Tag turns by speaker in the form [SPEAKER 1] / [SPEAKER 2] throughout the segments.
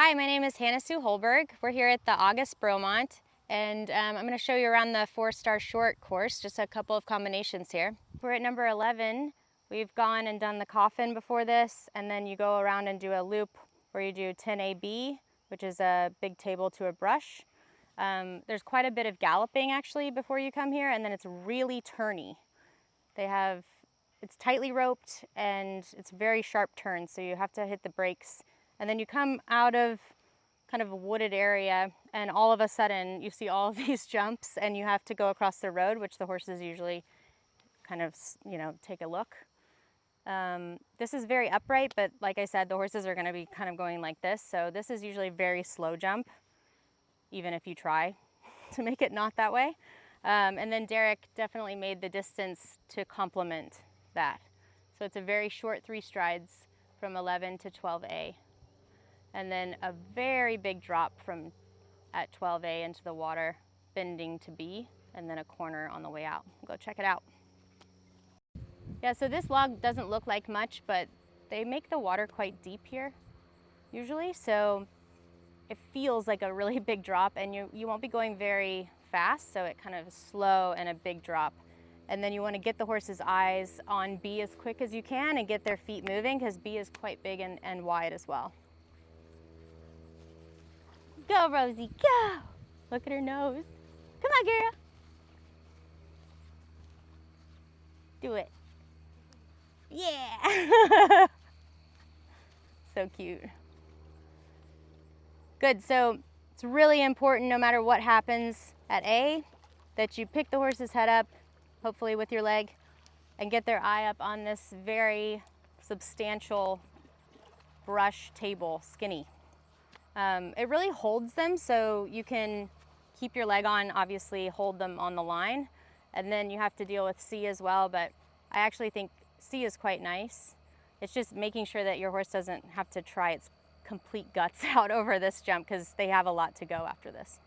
[SPEAKER 1] Hi, my name is Hannah Sue Holberg. We're here at the August Bromont, and I'm going to show you around the 4-star short course, just a couple of combinations here. We're at number 11. We've gone and done the coffin before this, and then you go around and do a loop where you do 10AB, which is a big table to a brush. There's quite a bit of galloping actually before you come here, and then it's really turny. It's tightly roped and it's very sharp turns, so you have to hit the brakes. And then you come out of kind of a wooded area, and all of a sudden you see all of these jumps, and you have to go across the road, which the horses usually kind of, take a look. This is very upright, but like I said, the horses are going to be kind of going like this. So this is usually a very slow jump, even if you try to make it not that way. And then Derek definitely made the distance to complement that. So it's a very short 3 strides from 11 to 12A. And then a very big drop from at 12A into the water, bending to B, and then a corner on the way out. Go check it out. Yeah, so this log doesn't look like much, but they make the water quite deep here, usually. So it feels like a really big drop, and you won't be going very fast, so it kind of is slow and a big drop. And then you want to get the horse's eyes on B as quick as you can and get their feet moving, because B is quite big and wide as well. Go, Rosie, go! Look at her nose. Come on, girl. Do it. Yeah! So cute. Good, so it's really important no matter what happens at A, that you pick the horse's head up, hopefully with your leg, and get their eye up on this very substantial brush table, skinny. It really holds them, so you can keep your leg on, obviously hold them on the line, and then you have to deal with C as well, but I actually think C is quite nice. It's just making sure that your horse doesn't have to try its complete guts out over this jump, because they have a lot to go after this.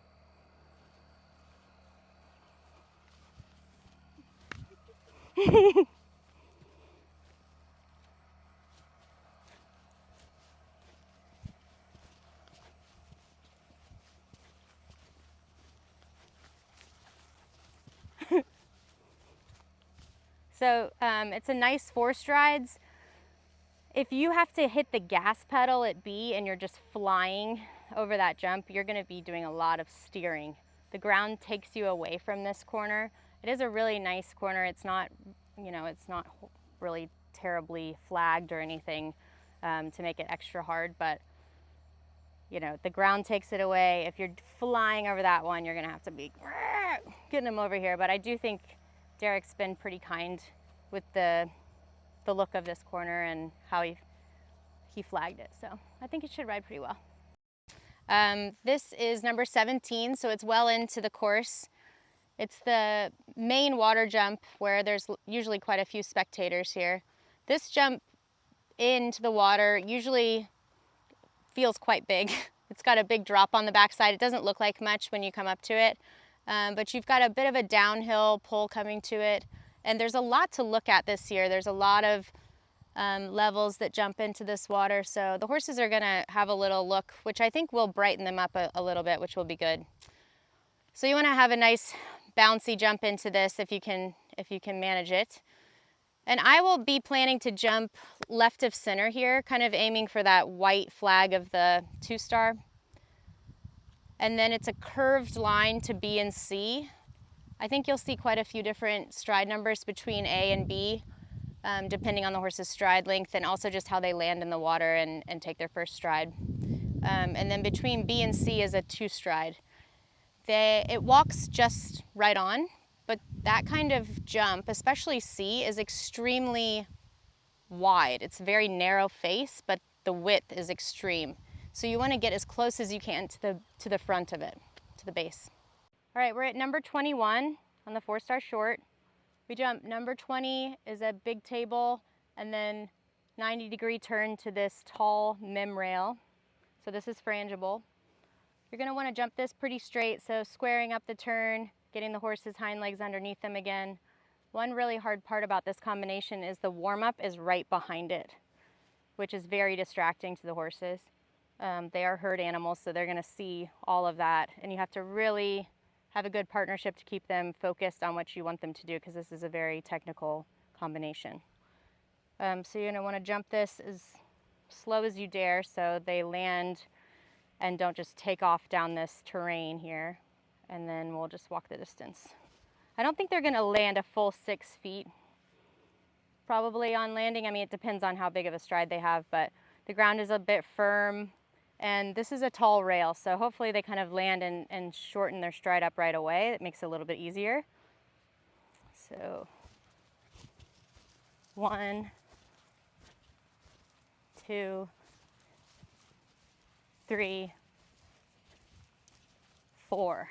[SPEAKER 1] So it's a nice 4 strides. If you have to hit the gas pedal at B and you're just flying over that jump, you're going to be doing a lot of steering. The ground takes you away from this corner. It is a really nice corner. It's not, it's not really terribly flagged or anything to make it extra hard, but the ground takes it away. If you're flying over that one, you're going to have to be getting them over here. But I do think Derek's been pretty kind with the look of this corner and how he flagged it. So I think it should ride pretty well. This is number 17, so it's well into the course. It's the main water jump where there's usually quite a few spectators here. This jump into the water usually feels quite big. It's got a big drop on the backside. It doesn't look like much when you come up to it, but you've got a bit of a downhill pull coming to it. And there's a lot to look at this year. There's a lot of levels that jump into this water. So the horses are gonna have a little look, which I think will brighten them up a little bit, which will be good. So you wanna have a nice bouncy jump into this if you can manage it. And I will be planning to jump left of center here, kind of aiming for that white flag of the 2-star. And then it's a curved line to B and C. I think you'll see quite a few different stride numbers between A and B, depending on the horse's stride length and also just how they land in the water and take their first stride. And then between B and C is a 2-stride. It walks just right on, but that kind of jump, especially C, is extremely wide. It's a very narrow face, but the width is extreme. So you want to get as close as you can to the front of it, to the base. All right, we're at number 21 on the 4-star short. We jump number 20 is a big table, and then 90-degree turn to this tall mem rail. So this is frangible. You're going to want to jump this pretty straight, so squaring up the turn, getting the horse's hind legs underneath them again. One really hard part about this combination is the warm-up is right behind it, which is very distracting to the horses. They are herd animals, so they're gonna see all of that. And you have to really have a good partnership to keep them focused on what you want them to do, because this is a very technical combination. So you're gonna wanna jump this as slow as you dare so they land and don't just take off down this terrain here. And then we'll just walk the distance. I don't think they're gonna land a full 6 feet probably on landing. I mean, it depends on how big of a stride they have, but the ground is a bit firm and this is a tall rail, so hopefully they kind of land and shorten their stride up right away. It makes it a little bit easier. So 1, 2, 3, 4.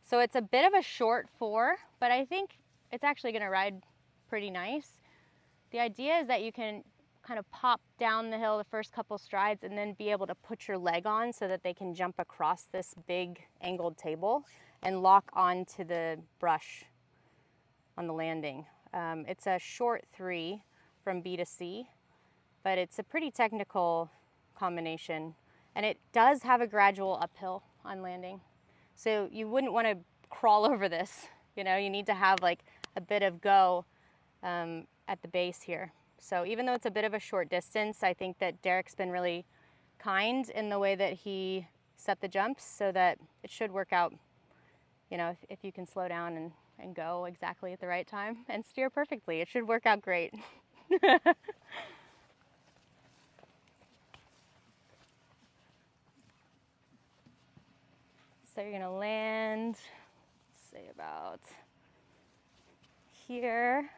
[SPEAKER 1] So it's a bit of a short 4, but I think it's actually gonna ride pretty nice. The idea is that you can kind of pop down the hill the first couple strides and then be able to put your leg on so that they can jump across this big angled table and lock onto the brush on the landing. It's a short 3 from B to C, but it's a pretty technical combination, and it does have a gradual uphill on landing. So you wouldn't want to crawl over this, you know, you need to have like a bit of go at the base here. So even though it's a bit of a short distance, I think that Derek's been really kind in the way that he set the jumps so that it should work out, you know, if you can slow down and go exactly at the right time and steer perfectly, it should work out great. So you're gonna land, say about here.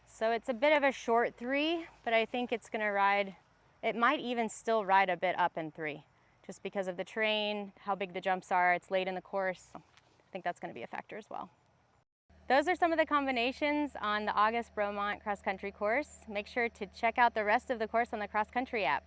[SPEAKER 1] So it's a bit of a short 3, but I think it's gonna ride, it might even still ride a bit up in 3, just because of the terrain, how big the jumps are, it's late in the course. I think that's gonna be a factor as well. Those are some of the combinations on the August Bromont cross country course. Make sure to check out the rest of the course on the cross country app.